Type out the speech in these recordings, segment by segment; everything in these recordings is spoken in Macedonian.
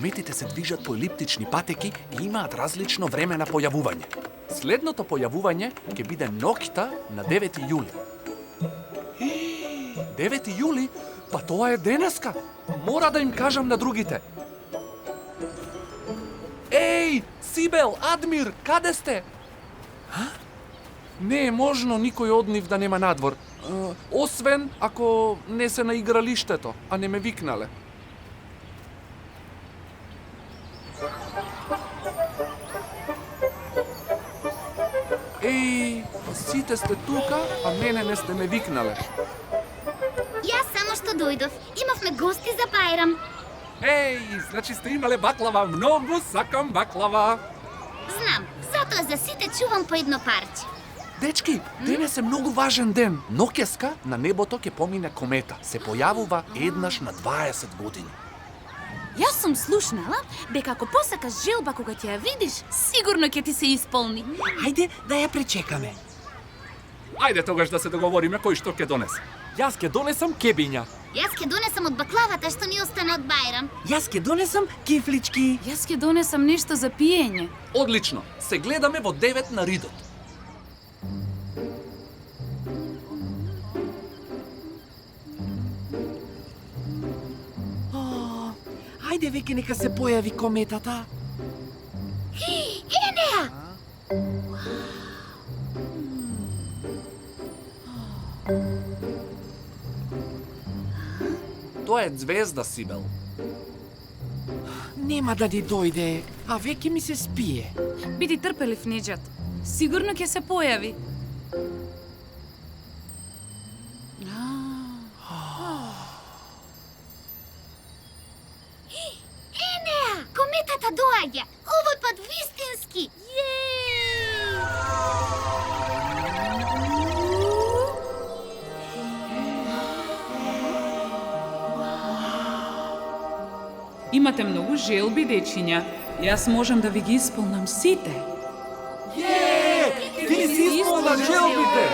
Кометите се движат по елиптични патеки и имаат различно време на појавување. Следното појавување ќе биде ноќта на 9 јули. 9 јули? Па тоа е денеска. Мора да им кажам на другите. Еј, Сибел, Адмир, каде сте? Не е можно никој од нив да нема надвор. Освен ако не се на игралиштето, а не ме викнале. Еј, сите сте тука, а мене не сте ме викнале. Јас само што дојдов. Имавме гости за Бајрам. Еј, значи сте имале баклава. Многу сакам баклава. Знам, затоа за сите чувам по едно парче. Дечки, денес е многу важен ден. Ноќеска на небото ќе помине комета. Се појавува еднаш на 20 години. Јас сум слушнала дека ако посакаш желба кога ќе ја видиш, сигурно ќе ти се исполни. Ајде да ја пречекаме. Ајде тогаш да се договориме кој што ќе донесе. Јас ќе донесам кебиња. Јас ќе донесам од баклавата што ни остана од Бајрам. Јас ќе донесам кифлички. Јас ќе донесам нешто за пиење. Одлично. Се гледаме во 9 на Ридот. Ајде веќе нека се појави кометата. Е неа! Тоа е звезда, Сибел. Нема да ни дојде, а веќе ми се спие. Биди трпелив, Неџат. Сигурно ќе се појави. Е неа! Кометата доаѓа! Овој пат вистински! Имате многу желби, дечиња. Јас можам да ви ги исполнам сите. Ти си исполна желбите!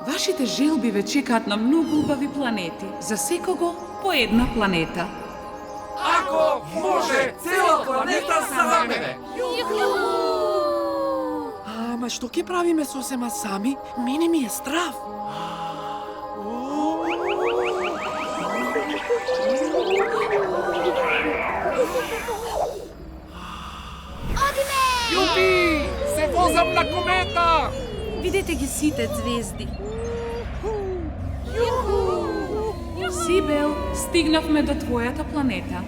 Вашите желби ве чекаат на многу убави планети. За секого по една планета. Ако може, цела планета за мене! Ама што ќе правиме сосема сами? Мене ми е страв. Одиме! Јупи! Се возам на комета! Видете ги сите звезди. Сибел, стигнавме до твојата планета.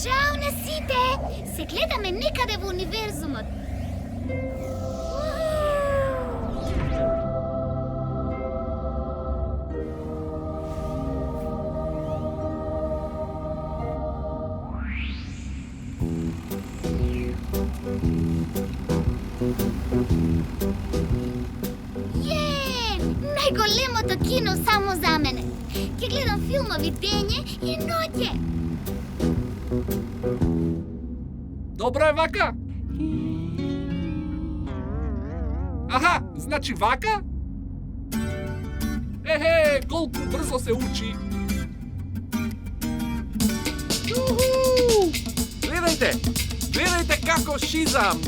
Чао на сите! Се гледаме некаде во универзумот. Најголемото кино само за мене. Ќе гледам филмови дење и ноќе. Добро е вака? Аха, значи вака? Ехе, колку брзо се учи. Јуху! Гледајте како шизам.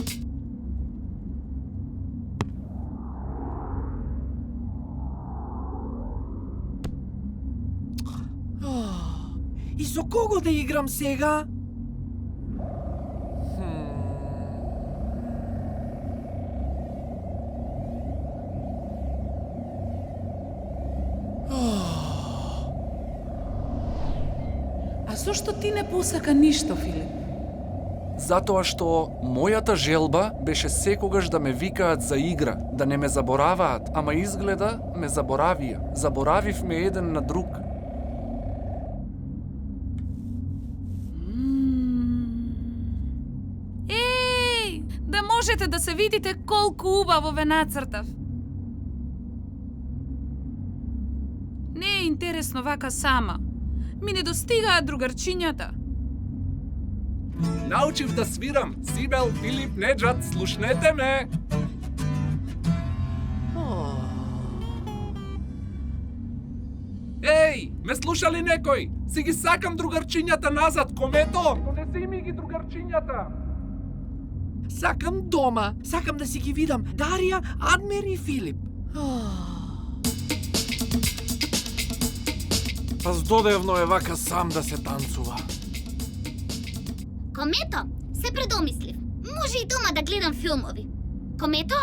И со кого да играм сега? А зошто ти не посака ништо, Филип? Затоа што мојата желба беше секогаш да ме викаат за игра, да не ме забораваат, ама изгледа ме заборавија. Заборавивме еден на друг. Еј, да можете да се видите колку убаво ве нацртав. Не е интересно вака сама. Ми не достигаат другарчињата. Научив да свирам. Сибел, Филип, Неџат, слушнете ме. Еј, Ме слуша ли некој? Си ги сакам другарчињата назад, комето! Донеси ми ги другарчињата! Сакам дома. Сакам да си ги видам. Дарија, Адмир и Филип. Па здодевно е вака сам да се танцува. Комето, се предомислив. Може и дома да гледам филмови. Комето?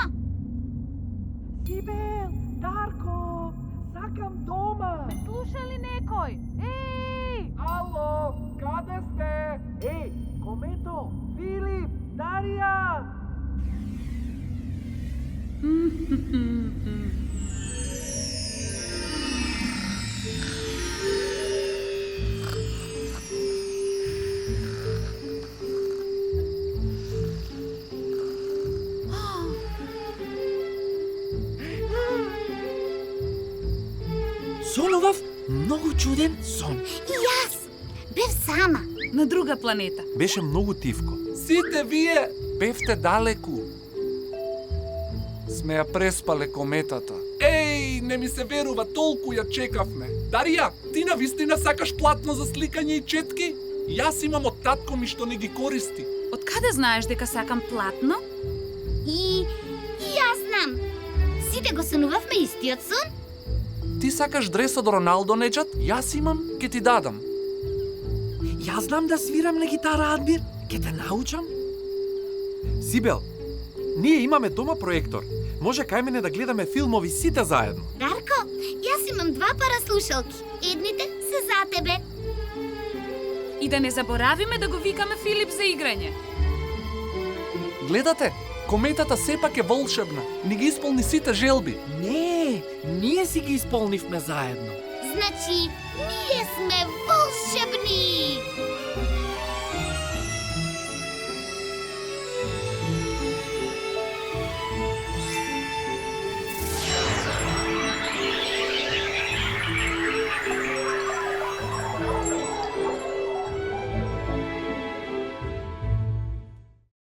Сибел, Дарко, сакам дома. Слуша ли некој? Еј! Ало, каде сте? Еј, Комето, Филип, Дарија. Сонував многу чуден сон. И јас. Бев сама. На друга планета. Беше многу тивко. Сите вие бевте далеку. Сме ја преспале кометата. Еј, не ми се верува, толку ја чекавме. Дарија, ти на вистина сакаш платно за сликање и четки? Јас имам од татко ми што не ги користи. Од каде знаеш дека сакам платно? И јас знам. Сите го сонувавме истиот сон? Ти сакаш дрес од Роналдо неџат? Јас имам, ке ти дадам. Јас знам да свирам на гитара, Адмир. Ке те научам. Сибел, ние имаме дома проектор. Може кај мене да гледаме филмови сите заедно. Дарко, јас имам 2 пара слушалки. Едните се за тебе. И да не заборавиме да го викаме Филип за играње. Гледате, кометата сепак е волшебна. Ни ги исполни сите желби. Не, ние си ги исполнивме заедно. Значи, ние сме волшебни.